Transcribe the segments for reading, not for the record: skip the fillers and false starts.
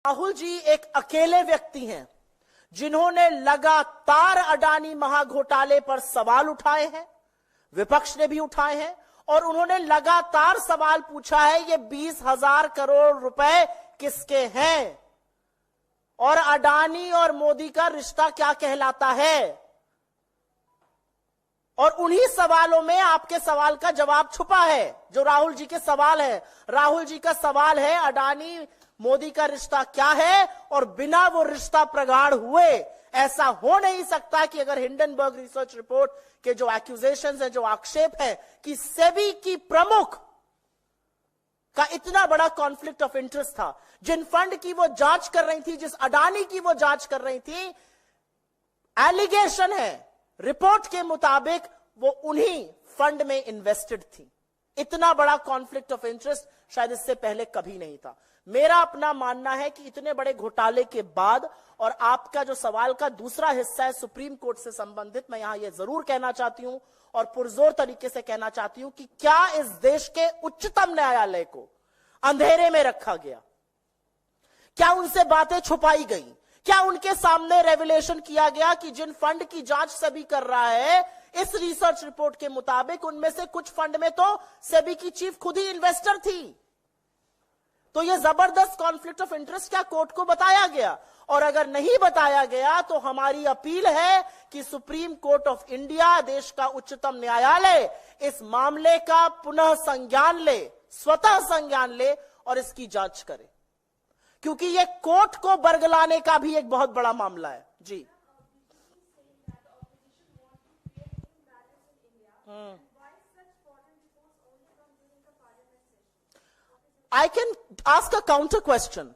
राहुल जी एक अकेले व्यक्ति हैं जिन्होंने लगातार अडानी महाघोटाले पर सवाल उठाए हैं, विपक्ष ने भी उठाए हैं और उन्होंने लगातार सवाल पूछा है ये 20,000 करोड़ रुपए किसके हैं और अडानी और मोदी का रिश्ता क्या कहलाता है। और उन्हीं सवालों में आपके सवाल का जवाब छुपा है जो राहुल जी के सवाल है। राहुल जी का सवाल है अडानी मोदी का रिश्ता क्या है और बिना वो रिश्ता प्रगाढ़ हुए ऐसा हो नहीं सकता कि अगर हिंडनबर्ग रिसर्च रिपोर्ट के जो एक्यूजेशंस है, जो आक्षेप है कि सेबी की प्रमुख का इतना बड़ा कॉन्फ्लिक्ट ऑफ इंटरेस्ट था, जिन फंड की वो जांच कर रही थी, जिस अडानी की वो जांच कर रही थी, एलिगेशन है रिपोर्ट के मुताबिक वो उन्हीं फंड में इन्वेस्टेड थी। इतना बड़ा कॉन्फ्लिक्ट ऑफ इंटरेस्ट शायद इससे पहले कभी नहीं था। मेरा अपना मानना है कि इतने बड़े घोटाले के बाद, और आपका जो सवाल का दूसरा हिस्सा है सुप्रीम कोर्ट से संबंधित, मैं यहां यह जरूर कहना चाहती हूं और पुरजोर तरीके से कहना चाहती हूं कि क्या इस देश के उच्चतम न्यायालय को अंधेरे में रखा गया? क्या उनसे बातें छुपाई गई? क्या उनके सामने रेवलेशन किया गया कि जिन फंड की जांच सेबी कर रहा है, इस रिसर्च रिपोर्ट के मुताबिक उनमें से कुछ फंड में तो सेबी की चीफ खुद ही इन्वेस्टर थी? तो यह जबरदस्त कॉन्फ्लिक्ट ऑफ इंटरेस्ट क्या कोर्ट को बताया गया? और अगर नहीं बताया गया तो हमारी अपील है कि सुप्रीम कोर्ट ऑफ इंडिया, देश का उच्चतम न्यायालय, इस मामले का पुनः संज्ञान ले, स्वतः संज्ञान ले और इसकी जांच करे, क्योंकि यह कोर्ट को बरगलाने का भी एक बहुत बड़ा मामला है। जी I can ask a counter question.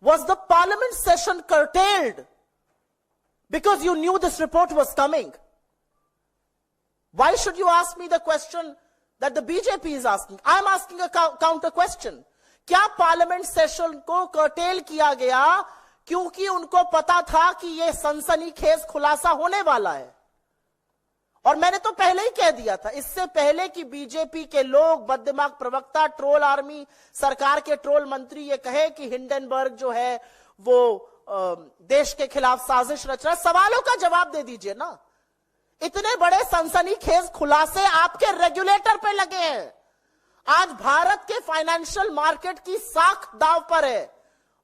Was the parliament session curtailed because you knew this report was coming? Why should you ask me the question that the BJP is asking? I'm asking a counter question. क्या parliament session को cartel किया गया क्योंकि उनको पता था कि यह सनसनीखेज खुलासा होने वाला है? और मैंने तो पहले ही कह दिया था, इससे पहले कि बीजेपी के लोग, बददिमाग प्रवक्ता, ट्रोल आर्मी, सरकार के ट्रोल मंत्री ये कहे कि हिंडनबर्ग जो है वो देश के खिलाफ साजिश रच रहा है, सवालों का जवाब दे दीजिए ना। इतने बड़े सनसनीखेज खुलासे आपके रेगुलेटर पे लगे हैं। आज भारत के फाइनेंशियल मार्केट की साख दांव पर है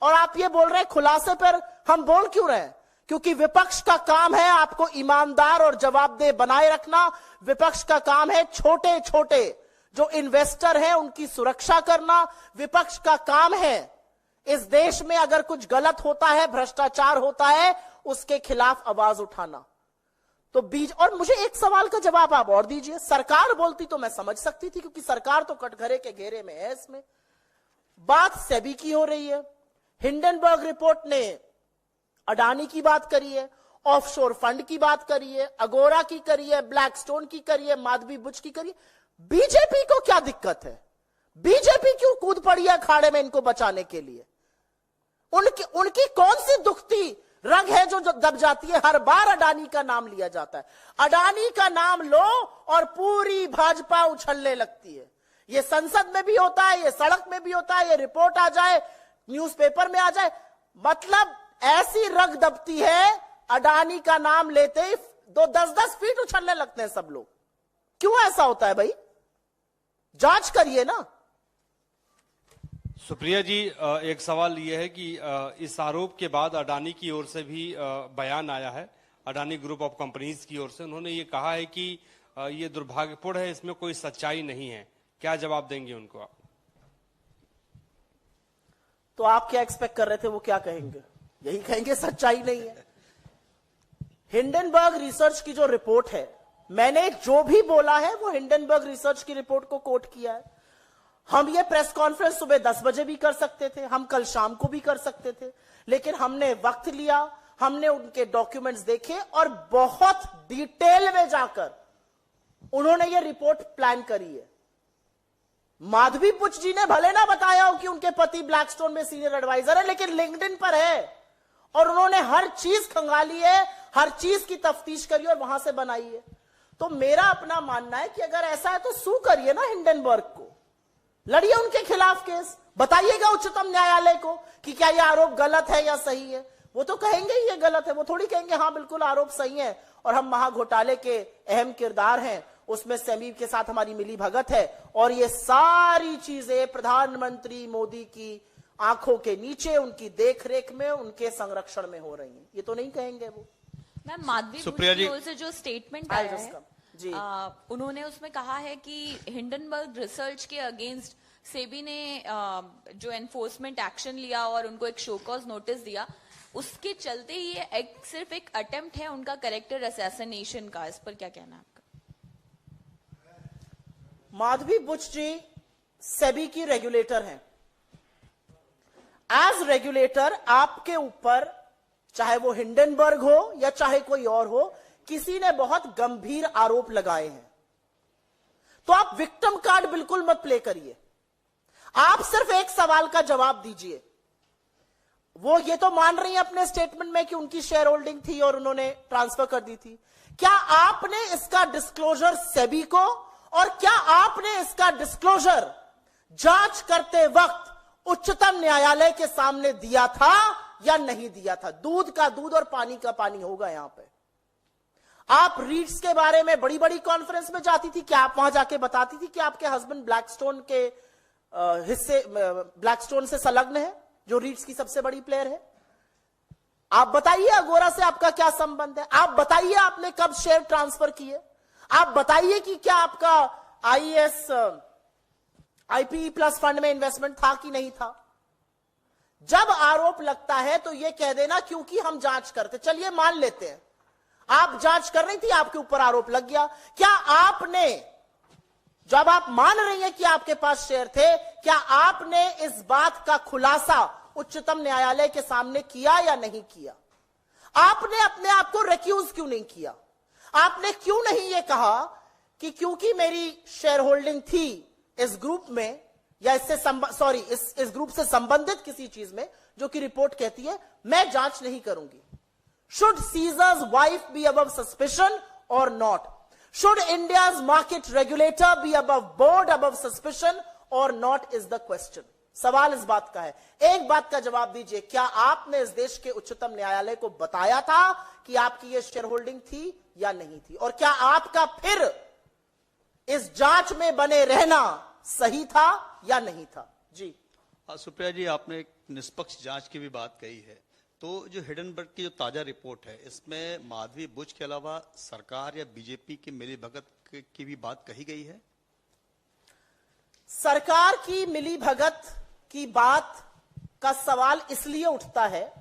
और आप ये बोल रहे हैं खुलासे पर हम बोल क्यों रहे हैं? क्योंकि विपक्ष का काम है आपको ईमानदार और जवाबदेह बनाए रखना। विपक्ष का काम है छोटे छोटे जो इन्वेस्टर हैं उनकी सुरक्षा करना। विपक्ष का काम है इस देश में अगर कुछ गलत होता है, भ्रष्टाचार होता है, उसके खिलाफ आवाज उठाना। तो और मुझे एक सवाल का जवाब आप और दीजिए। सरकार बोलती तो मैं समझ सकती थी क्योंकि सरकार तो कटघरे के घेरे में है। इसमें बात सेबी की हो रही है। हिंडनबर्ग रिपोर्ट ने अडानी की बात करी है, ऑफशोर फंड की बात करी है, अगोरा की करी है, ब्लैकस्टोन की करी है, माधवी बुच की करी है। बीजेपी को क्या दिक्कत है? बीजेपी क्यों कूद पड़ी है अखाड़े में इनको बचाने के लिए? उनकी कौन सी दुखती रग है जो दब जाती है? हर बार अडानी का नाम लिया जाता है। अडानी का नाम लो और पूरी भाजपा उछलने लगती है। ये संसद में भी होता है, ये सड़क में भी होता है, ये रिपोर्ट आ जाए, न्यूज़पेपर में आ जाए, मतलब ऐसी रग दबती है अडानी का नाम लेते ही 10-10 फीट उछलने लगते हैं सब लोग। क्यों ऐसा होता है भाई? जांच करिए ना। सुप्रिया जी, एक सवाल यह है कि इस आरोप के बाद अडानी की ओर से भी बयान आया है, अडानी ग्रुप ऑफ कंपनीज की ओर से। उन्होंने ये कहा है कि ये दुर्भाग्यपूर्ण है, इसमें कोई सच्चाई नहीं है। क्या जवाब देंगे उनको आप? तो आप क्या एक्सपेक्ट कर रहे थे वो क्या कहेंगे? यही कहेंगे सच्चाई नहीं है। हिंडनबर्ग रिसर्च की जो रिपोर्ट है, मैंने जो भी बोला है वो हिंडनबर्ग रिसर्च की रिपोर्ट को कोट किया है। हम ये प्रेस कॉन्फ्रेंस सुबह 10 बजे भी कर सकते थे, हम कल शाम को भी कर सकते थे, लेकिन हमने वक्त लिया, हमने उनके डॉक्यूमेंट्स देखे और बहुत डिटेल में जाकर उन्होंने ये रिपोर्ट प्लान करी है। माधवी बुच जी ने भले ना बताया हो कि उनके पति ब्लैकस्टोन में सीनियर एडवाइजर है, लेकिन लिंक्डइन पर है और उन्होंने हर चीज खंगाली है, हर चीज की तफ्तीश करी और वहां से बनाई है। तो मेरा अपना मानना है कि अगर ऐसा है तो सू करिए ना हिंडनबर्ग को, लड़िए उनके खिलाफ केस। बताइएगा उच्चतम न्यायालय को कि क्या यह आरोप गलत है या सही है। वो तो कहेंगे ही ये गलत है, वो थोड़ी कहेंगे हाँ बिल्कुल आरोप सही है और हम महाघोटाले के अहम किरदार हैं, उसमें सेमी के साथ हमारी मिली भगत है और ये सारी चीजें प्रधानमंत्री मोदी की आंखों के नीचे, उनकी देखरेख में, उनके संरक्षण में हो रही है। ये तो नहीं कहेंगे वो। मैम, माधवी सुप्रिया जी बुश की ओर से जो स्टेटमेंट आया है जी, उन्होंने उसमें कहा है कि हिंडनबर्ग रिसर्च के अगेंस्ट सेबी ने जो एनफोर्समेंट एक्शन लिया और उनको एक शो कॉज नोटिस दिया, उसके चलते ही ये सिर्फ एक अटेम्प्ट है उनका कैरेक्टर असैसिनेशन का। इस पर क्या कहना है आपका? माधवी बुश जी सेबी की रेगुलेटर हैं। एज रेगुलेटर आपके ऊपर, चाहे वो हिंडनबर्ग हो या चाहे कोई और हो, किसी ने बहुत गंभीर आरोप लगाए हैं, तो आप विक्टिम कार्ड बिल्कुल मत प्ले करिए। आप सिर्फ एक सवाल का जवाब दीजिए। वो ये तो मान रही हैं अपने स्टेटमेंट में कि उनकी शेयर होल्डिंग थी और उन्होंने ट्रांसफर कर दी थी। क्या आपने इसका डिस्क्लोजर सेबी को और क्या आपने इसका डिस्क्लोजर जांच करते वक्त उच्चतम न्यायालय के सामने दिया था या नहीं दिया था? दूध का दूध और पानी का पानी होगा यहां पे। आप रीट्स के बारे में बड़ी बड़ी कॉन्फ्रेंस में जाती थी, क्या आप वहां जाके बताती थी कि आपके हस्बैंड ब्लैकस्टोन के हिस्से, ब्लैकस्टोन से संलग्न है, जो रीट्स की सबसे बड़ी प्लेयर है? आप बताइए अगोरा से आपका क्या संबंध है? आप बताइए आपने कब शेयर ट्रांसफर किए? आप बताइए कि क्या आपका आईएएस आईपीई प्लस फंड में इन्वेस्टमेंट था कि नहीं था? जब आरोप लगता है तो यह कह देना क्योंकि हम जांच करते। चलिए मान लेते हैं आप जांच कर रही थी, आपके ऊपर आरोप लग गया। क्या आपने, जब आप मान रही हैं कि आपके पास शेयर थे, क्या आपने इस बात का खुलासा उच्चतम न्यायालय के सामने किया या नहीं किया? आपने अपने आप को रिक्यूज क्यों नहीं किया? आपने क्यों नहीं यह कहा कि क्योंकि मेरी शेयर होल्डिंग थी इस ग्रुप में या इस ग्रुप से संबंधित किसी चीज में जो कि रिपोर्ट कहती है, मैं जांच नहीं करूंगी। Should Caesar's wife be above suspicion or not? Should India's market regulator be above board, above suspicion or not is the question. सवाल इस बात का है। एक बात का जवाब दीजिए, क्या आपने इस देश के उच्चतम न्यायालय को बताया था कि आपकी ये शेयर होल्डिंग थी या नहीं थी? और क्या आपका फिर इस जांच में बने रहना सही था या नहीं था? जी सुप्रिया जी, आपने एक निष्पक्ष जांच की भी बात कही है, तो जो हिडनबर्ग की जो ताजा रिपोर्ट है, इसमें माधवी बुश के अलावा सरकार या बीजेपी की मिलीभगत की भी बात कही गई है? सरकार की मिलीभगत की बात का सवाल इसलिए उठता है,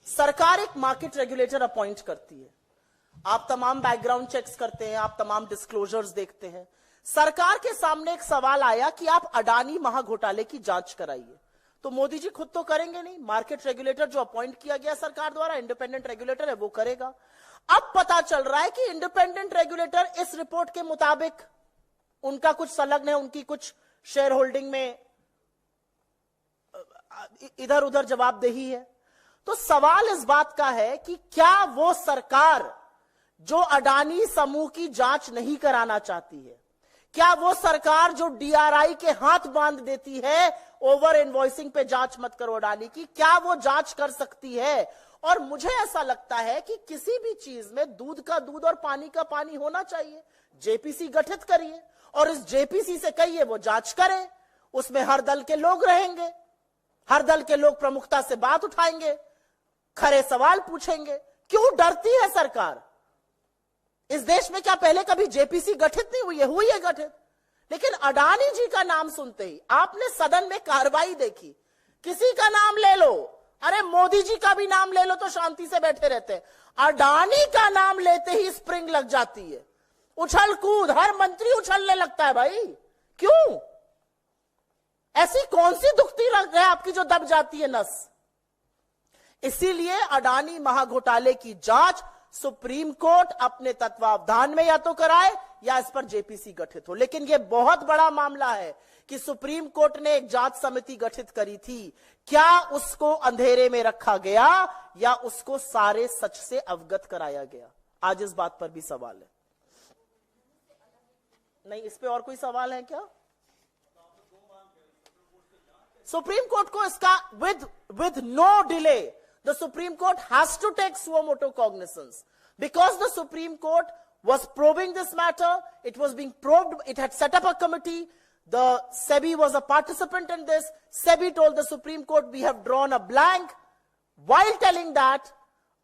सरकार एक मार्केट रेगुलेटर अपॉइंट करती है, आप तमाम बैकग्राउंड चेक्स करते हैं, आप तमाम डिस्क्लोजर्स देखते हैं। सरकार के सामने एक सवाल आया कि आप अडानी महाघोटाले की जांच कराइए, तो मोदी जी खुद तो करेंगे नहीं, मार्केट रेगुलेटर जो अपॉइंट किया गया सरकार द्वारा, इंडिपेंडेंट रेगुलेटर है, वो करेगा। अब पता चल रहा है कि इंडिपेंडेंट रेगुलेटर इस रिपोर्ट के मुताबिक उनका कुछ संलग्न है, उनकी कुछ शेयर होल्डिंग में इधर उधर जवाबदेही है। तो सवाल इस बात का है कि क्या वो सरकार जो अडानी समूह की जांच नहीं कराना चाहती है, क्या वो सरकार जो डीआरआई के हाथ बांध देती है ओवर इनवॉइसिंग पे जांच मत करो अडानी की, क्या वो जांच कर सकती है? और मुझे ऐसा लगता है कि किसी भी चीज में दूध का दूध और पानी का पानी होना चाहिए। जेपीसी गठित करिए और इस जेपीसी से कहिए वो जांच करे, उसमें हर दल के लोग रहेंगे, हर दल के लोग प्रमुखता से बात उठाएंगे, खरे सवाल पूछेंगे। क्यों डरती है सरकार? इस देश में क्या पहले कभी जेपीसी गठित नहीं हुई है? हुई है गठित, लेकिन अडानी जी का नाम सुनते ही आपने सदन में कार्रवाई देखी, किसी का नाम ले लो, अरे मोदी जी का भी नाम ले लो तो शांति से बैठे रहते हैं, अडानी का नाम लेते ही स्प्रिंग लग जाती है, उछल कूद, हर मंत्री उछलने लगता है। भाई क्यों? ऐसी कौन सी दुखती रग है आपकी जो दब जाती है नस? इसीलिए अडानी महाघोटाले की जांच सुप्रीम कोर्ट अपने तत्वावधान में या तो कराए या इस पर जेपीसी गठित हो। लेकिन यह बहुत बड़ा मामला है कि सुप्रीम कोर्ट ने एक जांच समिति गठित करी थी, क्या उसको अंधेरे में रखा गया या उसको सारे सच से अवगत कराया गया? आज इस बात पर भी सवाल है। नहीं, इस पे और कोई सवाल है क्या? सुप्रीम कोर्ट को इसका with no delay, the Supreme Court has to take suo motu cognizance, because the Supreme Court was probing this matter. It was being probed. It had set up a committee. The SEBI was a participant in this. SEBI told the Supreme Court, we have drawn a blank, while telling that,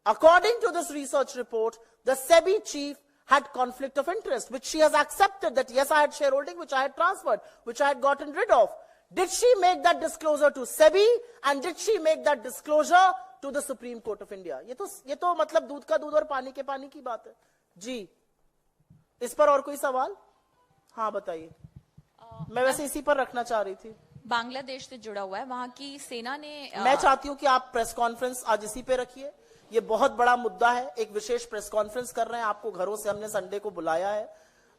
according to this research report, the SEBI chief had conflict of interest, which she has accepted that, yes, I had shareholding, which I had transferred, which I had gotten rid of. Did she make that disclosure to SEBI, and did she make that disclosure to the Supreme Court of India? ये तो मतलब दूध का दूध और पानी के पानी की बात है जी। इस पर और कोई सवाल? हाँ बताइए। मैं वैसे इसी पर रखना चाह रही थी। बांग्लादेश से जुड़ा हुआ है, वहां की सेना ने मैं चाहती हूं कि आप प्रेस कॉन्फ्रेंस आज इसी पे रखिए। ये बहुत बड़ा मुद्दा है, एक विशेष प्रेस कॉन्फ्रेंस कर रहे हैं, आपको घरों से हमने संडे को बुलाया है,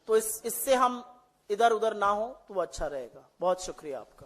तो इससे हम इधर उधर ना हो तो वो अच्छा रहेगा। बहुत शुक्रिया आपका।